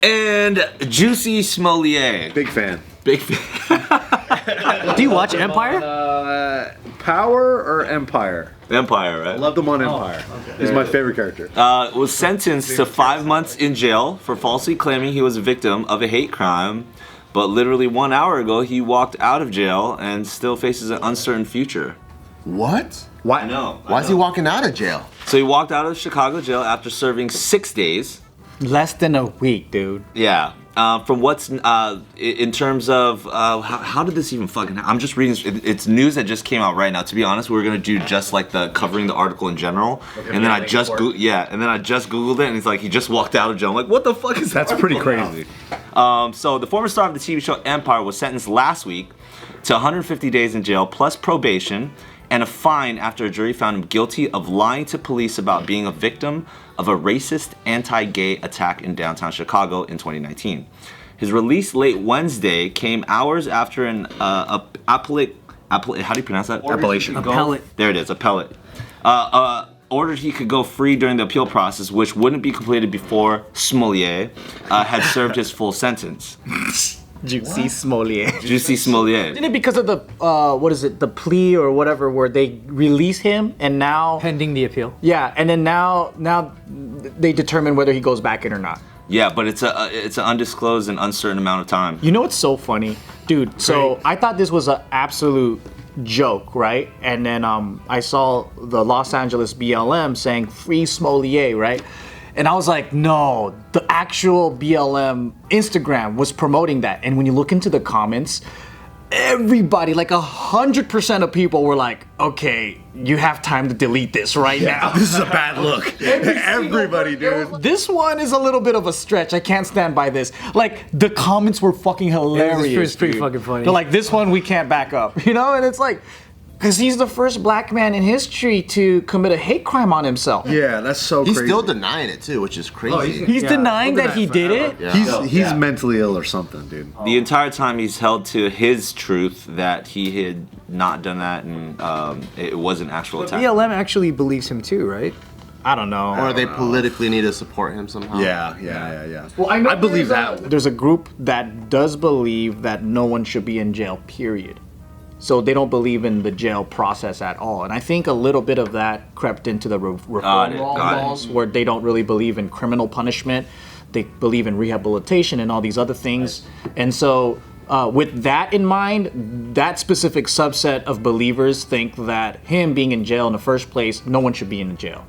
And Jussie Smollett. Big fan. Big fan. Do you watch Empire? Power or Empire? Empire, right? Loved him on Empire. He's my favorite character. Was sentenced to 5 months in jail for falsely claiming he was a victim of a hate crime. But literally 1 hour ago, he walked out of jail and still faces an uncertain future. What? Why? I know. Why is he walking out of jail? So he walked out of Chicago jail after serving 6 days. Less than a week, dude. Yeah. From what's in terms of how did this even fucking happen? I'm just reading. It's news that just came out right now. To be honest, we were gonna do just like the covering the article in general, and then I just googled it, and it's like he just walked out of jail. I'm like, what the fuck is that? That's pretty crazy. So the former star of the TV show Empire was sentenced last week to 150 days in jail plus probation and a fine after a jury found him guilty of lying to police about being a victim of a racist anti-gay attack in downtown Chicago in 2019. His release late Wednesday came hours after an appellate, how do you pronounce that? Appellate. There it is, appellate. Ordered he could go free during the appeal process, which wouldn't be completed before Smollett had served his full sentence. Jussie Smollett. Jussie Smollett. Isn't it because of the the plea or whatever, where they release him and now Pending the appeal. yeah, and then now they determine whether he goes back in or not. Yeah, but it's an undisclosed and uncertain amount of time. You know what's so funny, dude? So I thought this was an absolute joke, right? And then I saw the Los Angeles BLM saying "Free Smollett," right? And I was like, no, the actual BLM Instagram was promoting that. And when you look into the comments, everybody, like 100% of people were like, okay, you have time to delete this right now. This is a bad look. Everybody, dude. This one is a little bit of a stretch. I can't stand by this. Like, the comments were fucking hilarious. It's pretty dude. fucking funny. They're like, this one we can't back up, you know? And it's like, because he's the first black man in history to commit a hate crime on himself. Yeah, that's so He's crazy. still denying it too, which is crazy. He's denying that he did it. Yeah. He's mentally ill or something, dude. The entire time he's held to his truth that he had not done that and it was an actual attack. BLM actually believes him too, right? I don't know. Or they politically need to support him somehow. Yeah. Well, I believe that. There's a group that does believe that no one should be in jail, period. So they don't believe in the jail process at all. And I think a little bit of that crept into the reform laws where they don't really believe in criminal punishment. They believe in rehabilitation and all these other things. And so with that in mind, that specific subset of believers think that him being in jail in the first place, no one should be in jail.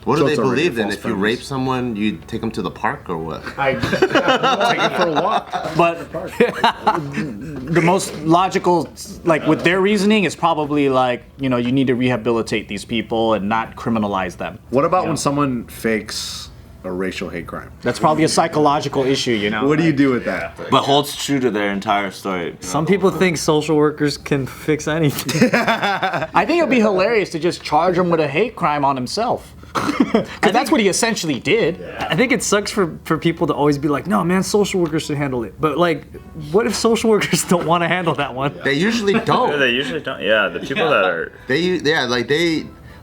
What So do they it's already believe then? false If you premise. rape someone, you take them to the park or what? Take it for a walk. But the most logical, like with their reasoning, is probably like, you know, you need to rehabilitate these people and not criminalize them. What about when someone fakes a racial hate crime? That's probably a psychological issue, you know? What do you do with that? But holds true to their entire story. Some people think social workers can fix anything. I think it'd be hilarious to just charge him with a hate crime on himself. Because that's what he essentially did. I think it sucks for people to always be like, no, man, social workers should handle it. But like, what if social workers don't want to handle that one? They usually Yeah, don't. they usually don't. Yeah, the people that are.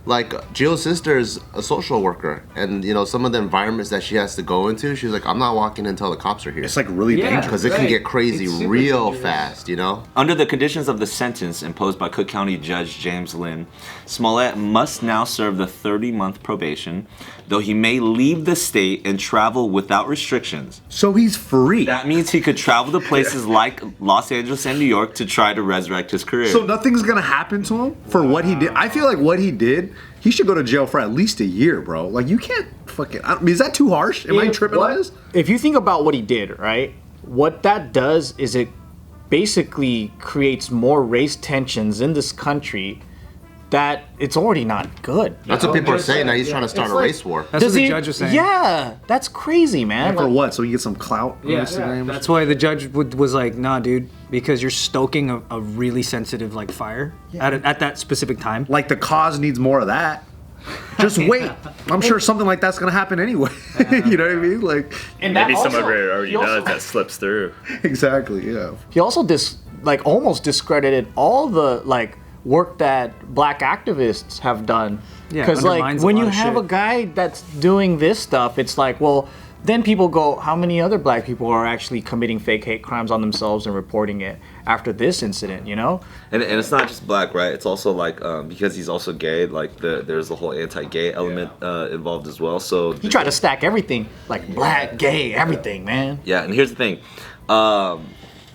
Like Jill's sister is a social worker, and you know some of the environments that she has to go into, she's like, I'm not walking until the cops are here. It's like really dangerous. Because it can get crazy real fast, you know? Under the conditions of the sentence imposed by Cook County Judge James Lynn, Smollett must now serve the 30-month probation, though he may leave the state and travel without restrictions. So he's free. That means he could travel to places like Los Angeles and New York to try to resurrect his career. So nothing's gonna happen to him for what he did. I feel like what he did, he should go to jail for at least a year, bro. Like you can't fucking. I mean, is that too harsh? Am I tripping on this? If you think about what he did, right? What that does is it basically creates more race tensions in this country that it's already not good. That's what people are saying. Now he's trying to start a race war. That's what the judge was saying. Yeah, that's crazy, man. For what? So he gets some clout on Instagram? That's why the judge was like, nah, dude, because you're stoking a really sensitive like fire at that specific time. Like the cause needs more of that. Just wait. I'm sure something like that's gonna happen anyway. You know what I mean? Like, And Maybe that someone also- already he also- does that slips through. exactly. Yeah. He also almost discredited all the work that black activists have done. Yeah, Because undermines a when lot you of have shit. a guy that's doing this stuff, it's like, well, then people go, how many other black people are actually committing fake hate crimes on themselves and reporting it after this incident, you know? And it's not just black, right? It's also like because he's also gay. Like there's the whole anti-gay element involved as well. So He tried to stack everything, like black, gay, everything, man. yeah, and here's the thing.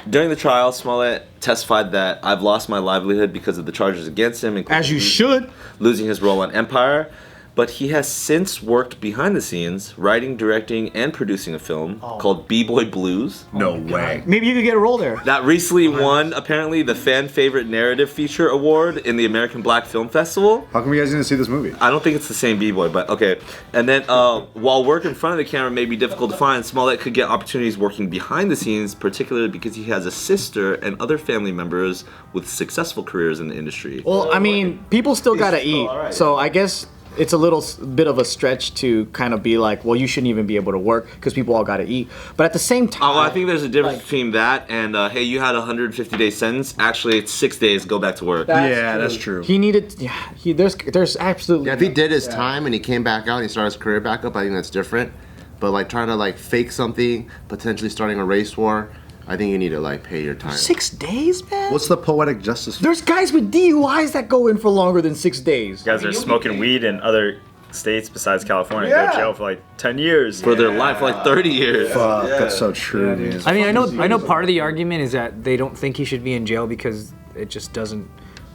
During the trial, Smollett testified that I've lost my livelihood because of the charges against him, including As you should. losing his role on Empire. But he has since worked behind the scenes, writing, directing, and producing a film called B-Boy Blues. No way. Maybe you could get a role there. That recently won, apparently, the Fan Favorite Narrative Feature Award in the American Black Film Festival. How come you guys didn't see this movie? I don't think it's the same B-Boy, but okay. And then, while work in front of the camera may be difficult to find, Smollett could get opportunities working behind the scenes, particularly because he has a sister and other family members with successful careers in the industry. Well, I mean, people still gotta eat, alright, so I guess it's a little bit of a stretch to kind of be like, well, you shouldn't even be able to work because people all gotta eat. But at the same time, I think there's a difference between that and, hey, you had a 150-day sentence. Actually, it's 6 days. Go back to work. That's true. he needed. Yeah, there's absolutely. Yeah, if he did his time and he came back out and he started his career back up, I think that's different. But like trying to like fake something, potentially starting a race war, I think you need to like pay your time. 6 days, man. What's the poetic justice? There's guys with DUIs that go in for longer than 6 days. Guys are smoking weed in other states besides California. Go to jail for like 10 years. For their life, like 30 years. Fuck, that's so true, man. I mean, I know part of the argument is that they don't think he should be in jail because it just doesn't.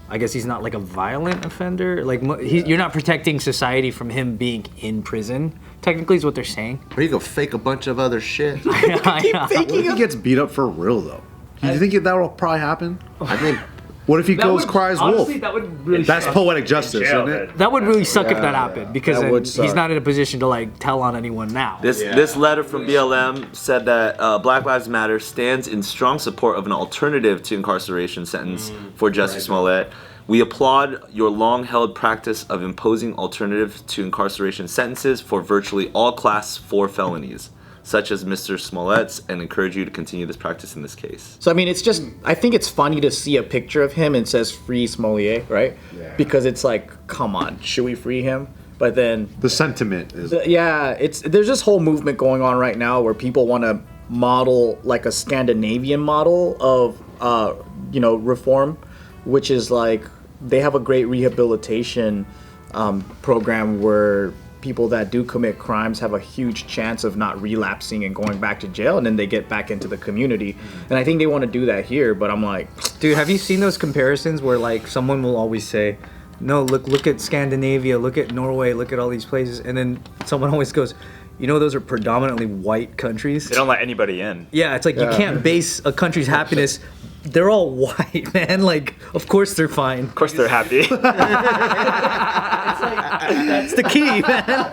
I guess he's not like a violent offender. Like you're not protecting society from him being in prison. Technically, is what they're saying. Or you go fake a bunch of other shit. I know. What if he gets beat up for real though? Do you think that will probably happen? I think What if he goes cries wolf? Honestly, that would really. That's poetic justice, jail, isn't it? That would really suck if that happened because That then would suck. he's not in a position to like tell on anyone now. This letter from BLM said that Black Lives Matter stands in strong support of an alternative to incarceration sentence for Jussie Smollett. We applaud your long-held practice of imposing alternatives to incarceration sentences for virtually all Class 4 felonies, such as Mr. Smollett's, and encourage you to continue this practice in this case. So I mean, it's just. I think it's funny to see a picture of him and it says "Free Smollett," right? Yeah. Because it's like, come on, should we free him? But then The sentiment is. there's this whole movement going on right now where people want to model like a Scandinavian model of reform, which is like they have a great rehabilitation program where people that do commit crimes have a huge chance of not relapsing and going back to jail, and then they get back into the community. And I think they want to do that here, but I'm like, Dude, have you seen those comparisons where like someone will always say, "No, look at Scandinavia, look at Norway, look at all these places," and then someone always goes, "You know, those are predominantly white countries." They don't let anybody in. Yeah, it's like you can't base a country's happiness. They're all white, man. Like, of course they're fine. Of course they're happy. That's the key, man.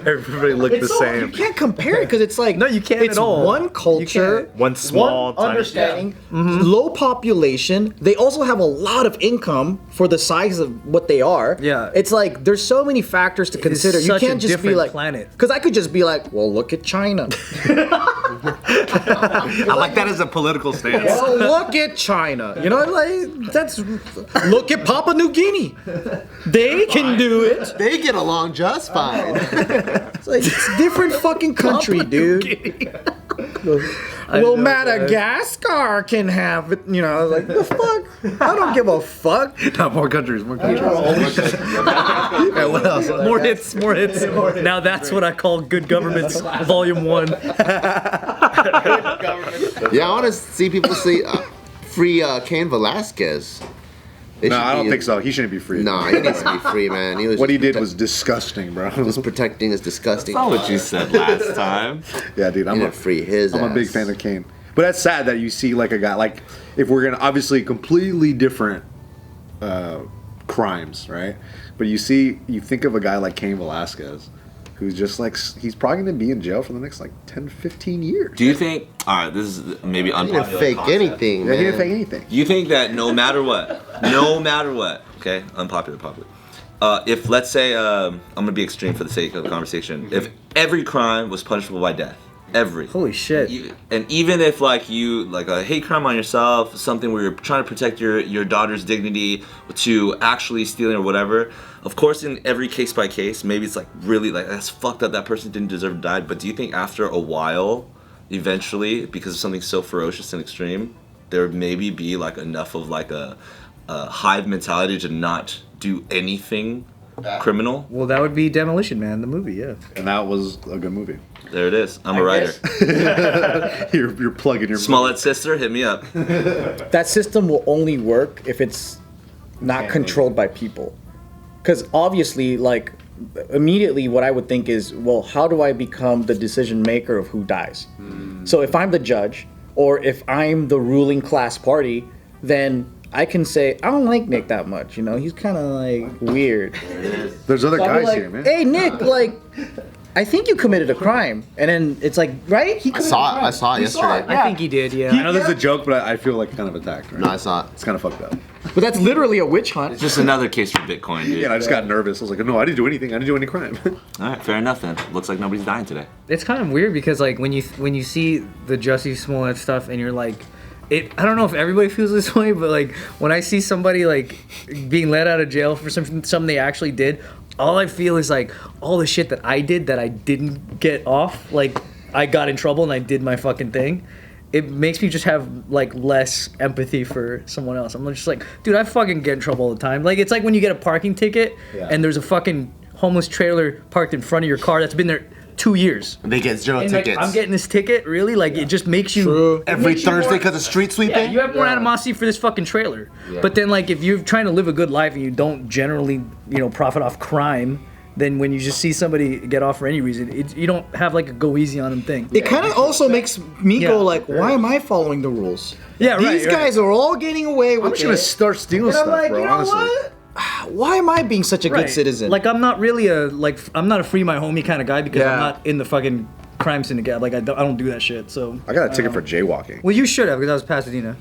Everybody look the same. you can't compare it because it's like No, you can't It's at all. one culture, One small, one tiny- understanding, low population. They also have a lot of income for the size of what they are. Yeah. It's like there's so many factors to consider. You such a can't just be different like planet. Because I could just be like, well, look at China. I like that as a political stance. Well, look at China. You know, like that's look at Papua New Guinea. They can do it. they get along just fine. It's like it's a different fucking country, dude. Well, Madagascar can have it. You know, like the fuck. I don't give a fuck. Not more countries, more countries. Yeah, what else? More hits, more hits. Now that's what I call good government, Volume 1. Yeah, I want to see people see free Cain Velasquez. No, I don't think so. He shouldn't be free. Nah, he needs to be free, man. He was What he just did was disgusting, bro. just protecting his disgusting. That's not what you said last time. Yeah, dude, I'm gonna free his. I'm a big ass. fan of Kane. But that's sad that you see like a guy like if we're gonna obviously completely different crimes, right? But you think of a guy like Cain Velasquez, who's just like he's probably gonna be in jail for the next like 10, 15 years. Do you think, all right, this is maybe He unpopular didn't fake concept. anything, Yeah, man. he didn't fake anything. You think that no matter what, okay, unpopular, popular. If let's say, I'm gonna be extreme for the sake of the conversation. If every crime was punishable by death, Holy shit. And even if like you like a hate crime on yourself, something where you're trying to protect your daughter's dignity to actually stealing or whatever, of course in every case by case, maybe it's like really like that's fucked up, that person didn't deserve to die, but do you think after a while, eventually, because of something so ferocious and extreme, there maybe be like enough of like a hive mentality to not do anything criminal? Well, that would be Demolition Man, the movie, yeah. And that was a good movie. There it is. I'm a writer. You're plugging your Smollett's sister, hit me up. That system will only work if it's not controlled by people. Because obviously, like, immediately what I would think is, well, how do I become the decision maker of who dies? So if I'm the judge, or if I'm the ruling class party, then I can say, I don't like Nick that much, you know? He's kind of, like, weird. There's other So guys like, here, man. hey, Nick, like, I think you committed a crime. And then it's like, right? He committed a crime. I saw it You yesterday. yeah. I think he did, yeah. I know there's a joke, but I feel like kind of attacked, right? No, I saw it. It's kind of fucked up. But that's literally a witch hunt. It's just another case for Bitcoin, dude. Yeah, and I just got nervous. I was like, no, I didn't do anything. I didn't do any crime. All right, fair enough then. Looks like nobody's dying today. It's kind of weird because like when you see the Jussie Smollett stuff and you're like, I don't know if everybody feels this way, but like when I see somebody like being let out of jail for something they actually did, all I feel is like all the shit that I did that I didn't get off, like I got in trouble and I did my fucking thing. It makes me just have like less empathy for someone else. I'm just like, dude, I fucking get in trouble all the time. Like it's like when you get a parking ticket and there's a fucking homeless trailer parked in front of your car that's been there 2 years. They get zero And like, tickets. I'm getting this ticket, really? Like it just makes you Every Thursday because of street sweeping? yeah, you have more animosity for this fucking trailer. But then like if you're trying to live a good life and you don't generally, profit off crime, then when you just see somebody get off for any reason, you don't have like a go easy on them thing. It kind of also makes me Yeah. go like, why am I following the rules? Yeah, right, These guys are all getting away with I'm just going to it. start stealing And I'm stuff, like, bro, you know honestly. what? Why am I being such a Right. good citizen? Like I'm not really I'm not a free my homie kind of guy because Yeah. I'm not in the fucking crime syndicate. Like I don't do that shit. So I got a ticket for jaywalking. well, you should have because I was Pasadena.